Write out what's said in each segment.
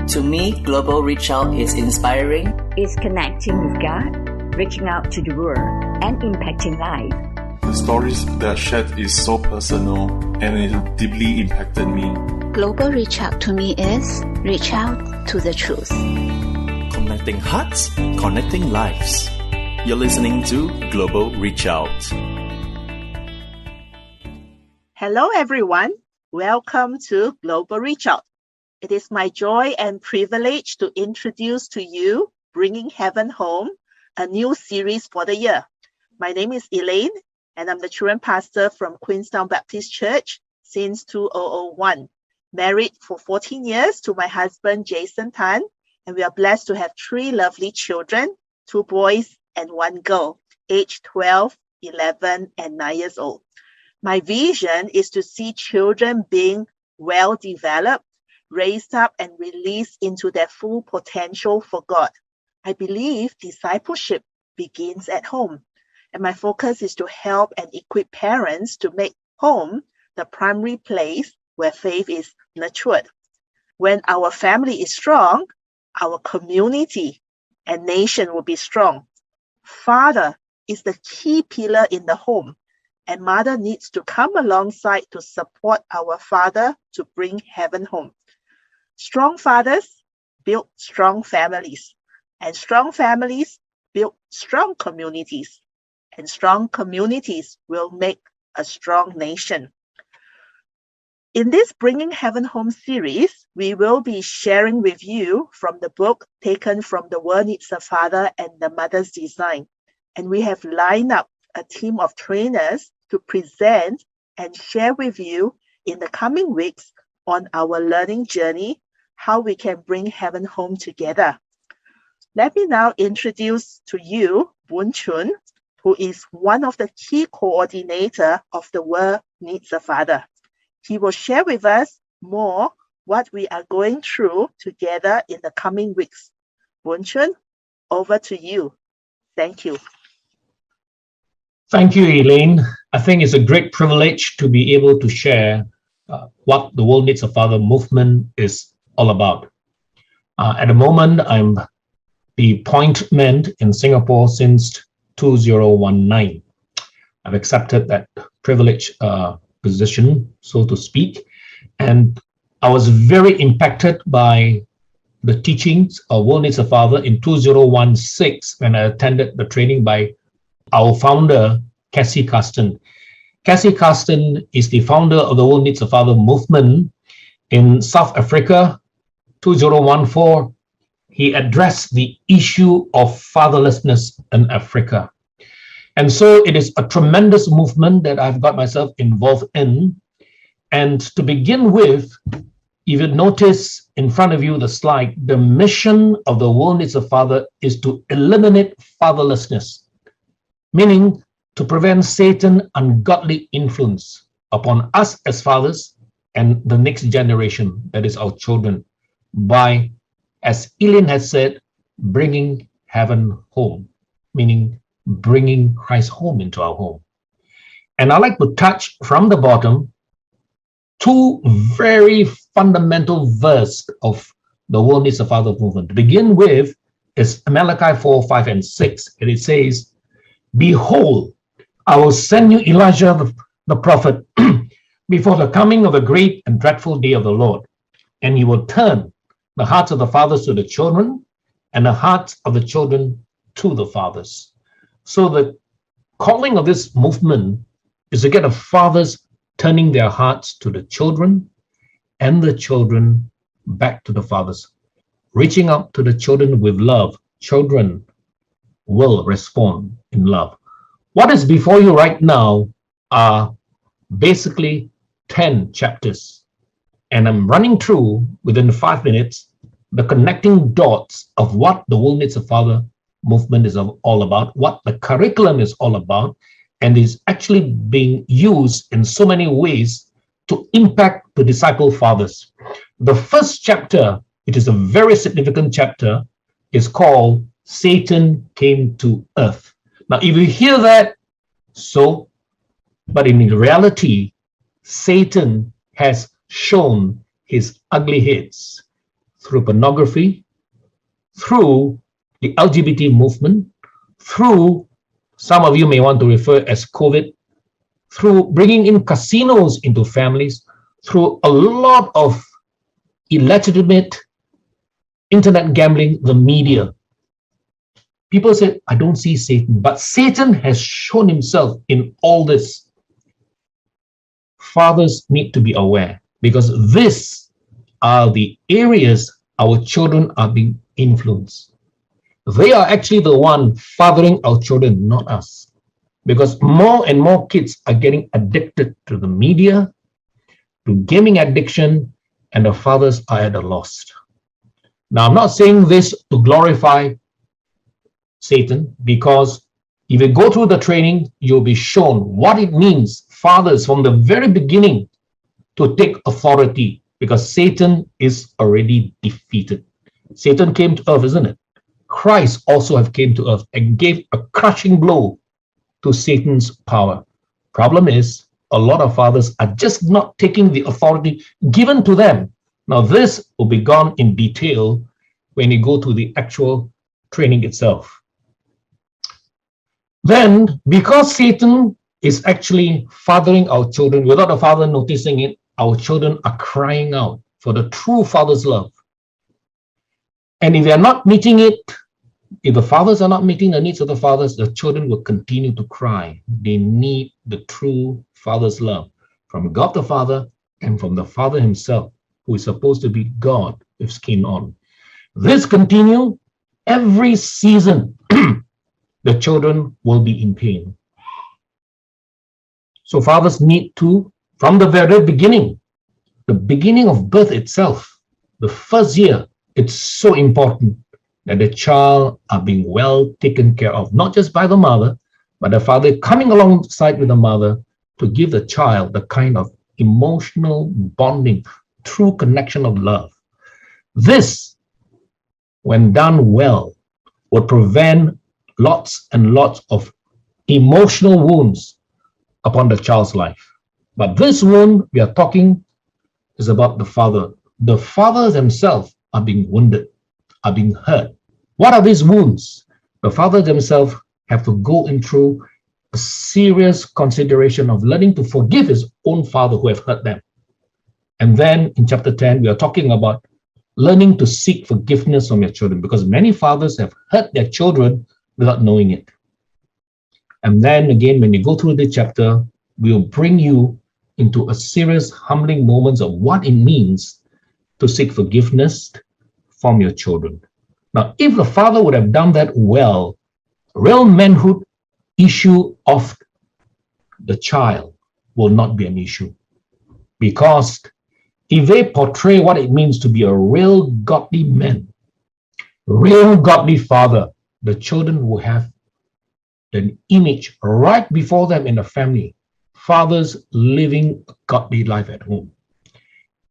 To me, Global Reach Out is inspiring. It's connecting with God, reaching out to the world, and impacting life. The stories that are shared is so personal and it deeply impacted me. Global Reach Out to me is reach out to the truth. Connecting hearts, connecting lives. You're listening to Global Reach Out. Hello everyone, welcome to Global Reach Out. It is my joy and privilege to introduce to you Bringing Heaven Home, a new series for the year. My name is Elaine and I'm the children pastor from Queenstown Baptist Church since 2001. Married for 14 years to my husband Jason Tan, and we are blessed to have 3 lovely children, 2 boys and 1 girl, aged 12, 11 and 9 years old. My vision is to see children being well developed, raised up and released into their full potential for God. I believe discipleship begins at home, and my focus is to help and equip parents to make home the primary place where faith is nurtured. When our family is strong, our community and nation will be strong. Father is the key pillar in the home, and mother needs to come alongside to support our father to bring heaven home. Strong fathers build strong families, and strong families build strong communities, and strong communities will make a strong nation. In this Bringing Heaven Home series, we will be sharing with you from the book taken from The World Needs a Father and the Mother's Design. And we have lined up a team of trainers to present and share with you in the coming weeks on our learning journey, how we can bring heaven home together. Let me now introduce to you Boon Chun, who is one of the key coordinator of The World Needs a Father. He will share with us more what we are going through together in the coming weeks. Boon Chun, over to you. Thank you. Thank you, Elaine. I think it's a great privilege to be able to share what the World Needs a Father movement is all about. At the moment, I'm the appointment in Singapore since 2019. I've accepted that privileged position, so to speak, and I was very impacted by the teachings of World Needs a Father in 2016 when I attended the training by our founder, Cassie Carsten. Cassie Carsten is the founder of the World Needs a Father movement in South Africa, 2014. He addressed the issue of fatherlessness in Africa. And so it is a tremendous movement that I've got myself involved in. And to begin with, if you notice in front of you the slide, the mission of the World Needs a Father is to eliminate fatherlessness, meaning to prevent Satan's ungodly influence upon us as fathers and the next generation, that is our children, by, as Elaine has said, bringing heaven home, meaning bringing Christ home into our home. And I'd like to touch from the bottom 2 very fundamental verses of the World Needs a Father movement. To begin with is Malachi 4, 5, and 6, and it says, "Behold, I will send you Elijah the prophet before the coming of the great and dreadful day of the Lord, and he will turn the hearts of the fathers to the children, and the hearts of the children to the fathers." So the calling of this movement is to get the fathers turning their hearts to the children and the children back to the fathers, reaching out to the children with love. Children will respond in love. What is before you right now are basically 10 chapters, and I'm running through within 5 minutes the connecting dots of what the World Needs a Father movement is all about, what the curriculum is all about, and is actually being used in so many ways to impact the disciple fathers. The first chapter, which is a very significant chapter, is called Satan Came to Earth. Now, if you hear that, so, but in reality, Satan has shown his ugly heads through pornography, through the LGBT movement, through, some of you may want to refer as COVID, through bringing in casinos into families, through a lot of illegitimate internet gambling, the media. People say, I don't see Satan, but Satan has shown himself in all this. Fathers need to be aware, because these are the areas our children are being influenced. They are actually the one fathering our children, not us. Because more and more kids are getting addicted to the media, to gaming addiction, and the fathers are at a loss. Now, I'm not saying this to glorify Satan, because if you go through the training, you'll be shown what it means, fathers, from the very beginning, to take authority, because Satan is already defeated. Satan came to earth, isn't it? Christ also have came to earth and gave a crushing blow to Satan's power. Problem is, a lot of fathers are just not taking the authority given to them. Now, this will be gone in detail when you go to the actual training itself. Then, because Satan is actually fathering our children, without the father noticing it, our children are crying out for the true father's love. And if they are not meeting it, if the fathers are not meeting the needs of the fathers, the children will continue to cry. They need the true father's love from God the Father and from the Father himself, who is supposed to be God with skin on. This continue every season. The children will be in pain. So fathers need to, from the very beginning, the beginning of birth itself, the first year, it's so important that the child are being well taken care of, not just by the mother, but the father coming alongside with the mother to give the child the kind of emotional bonding, true connection of love. This, when done well, would prevent lots and lots of emotional wounds upon the child's life. But this wound we are talking is about the father. The fathers themselves are being wounded, are being hurt. What are these wounds? The fathers themselves have to go in through a serious consideration of learning to forgive his own father who have hurt them. And then in chapter 10, we are talking about learning to seek forgiveness from your children, because many fathers have hurt their children without knowing it. And then again, when you go through the chapter, we'll bring you into a serious humbling moments of what it means to seek forgiveness from your children. Now, if the father would have done that well, real manhood issue of the child will not be an issue. Because if they portray what it means to be a real godly man, real godly father, the children will have an image right before them in the family. Fathers living a godly life at home.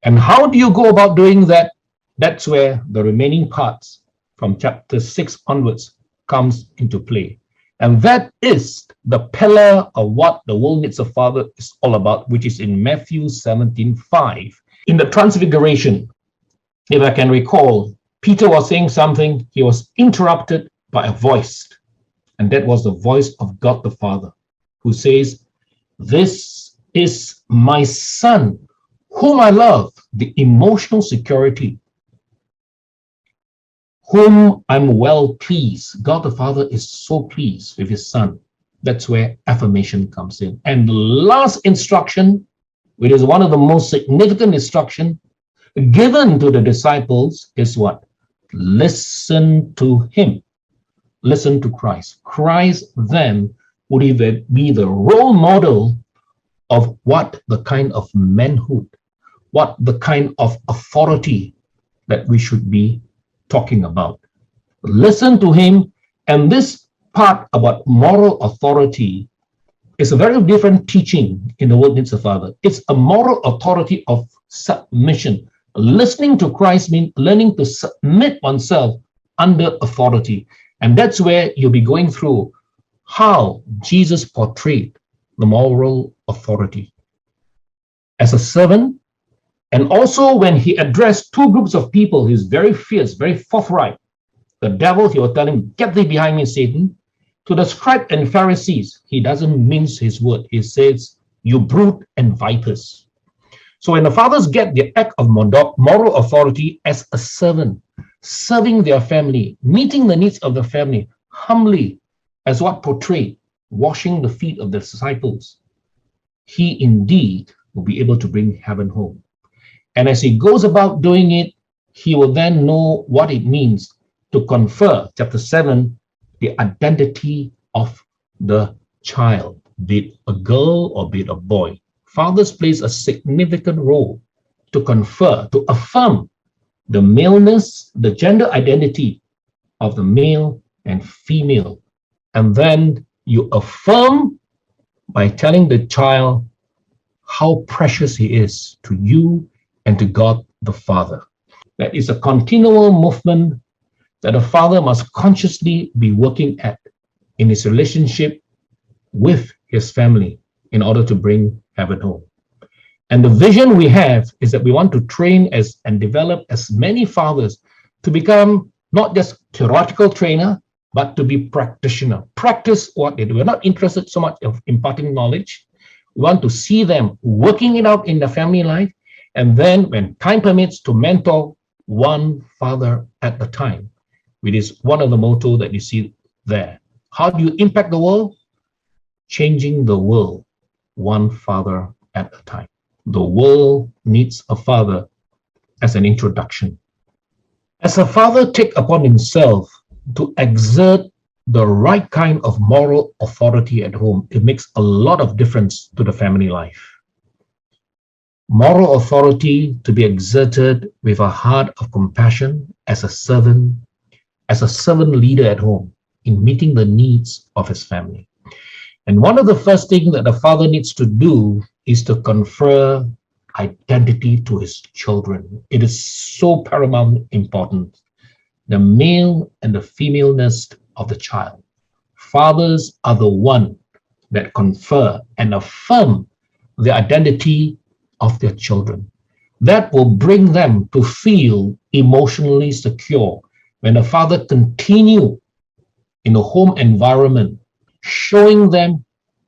And how do you go about doing that? That's where the remaining parts from chapter 6 onwards comes into play. And that is the pillar of what the world needs a father is all about, which is in Matthew 17:5. In the Transfiguration, if I can recall, Peter was saying something, he was interrupted by a voice. And that was the voice of God the Father, who says, "This is my son, whom I love," the emotional security, whom I'm well pleased. God the Father is so pleased with his son. That's where affirmation comes in. And the last instruction, which is one of the most significant instruction given to the disciples, is what? Listen to him. Listen to Christ. Christ then would even be the role model of what the kind of manhood, what the kind of authority that we should be talking about. Listen to him. And this part about moral authority is a very different teaching in the World Needs a Father. It's a moral authority of submission. Listening to Christ means learning to submit oneself under authority. And that's where you'll be going through how Jesus portrayed the moral authority. As a servant, And also when he addressed two groups of people, he's very fierce, very forthright. The devil, he will tell him, get thee behind me, Satan. To the scribes and Pharisees, he doesn't mince his word. He says, you brood and vipers. So when the fathers get the act of moral authority as a servant, serving their family, meeting the needs of the family, humbly, as what portrayed, washing the feet of the disciples, he indeed will be able to bring heaven home. And as he goes about doing it, he will then know what it means to confer, chapter 7, the identity of the child, be it a girl or be it a boy. Fathers plays a significant role to confer, to affirm the maleness, the gender identity of the male and female. And then you affirm by telling the child how precious he is to you and to God the Father. That is a continual movement that a father must consciously be working at in his relationship with his family in order to bring heaven home. And the vision we have is that we want to train and develop as many fathers to become not just theoretical trainer, but to be practitioner. Practice what they do. We're not interested so much of imparting knowledge. We want to see them working it out in the family life, and then when time permits, to mentor one father at a time. It is one of the motto that you see there. How do you impact the world? Changing the world one father at a time. The world needs a father as an introduction. As a father take upon himself to exert the right kind of moral authority at home, it makes a lot of difference to the family life. Moral authority to be exerted with a heart of compassion as a servant leader at home in meeting the needs of his family. And one of the first things that the father needs to do is to confer identity to his children. It is so paramount important. The male and the femaleness of the child. Fathers are the one that confer and affirm the identity of their children. That will bring them to feel emotionally secure when a father continue in a home environment, showing them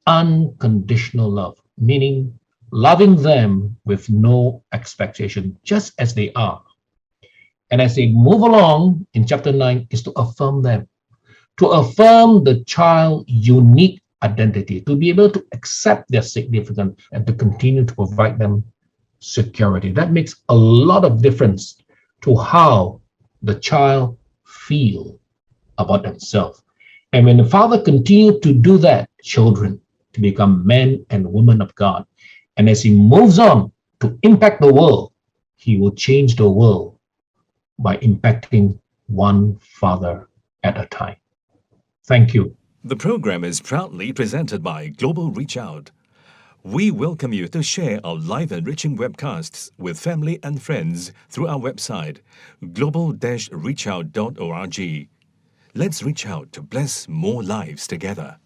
unconditional love, meaning loving them with no expectation, just as they are. And as they move along in chapter 9 is to affirm them, to affirm the child's unique identity, to be able to accept their significance and to continue to provide them security. That makes a lot of difference to how the child feel about themselves. And when the father continues to do that, children to become men and women of God. And as he moves on to impact the world, he will change the world by impacting one father at a time. Thank you. The program is proudly presented by Global Reach Out. We welcome you to share our live enriching webcasts with family and friends through our website, global-reachout.org. Let's reach out to bless more lives together.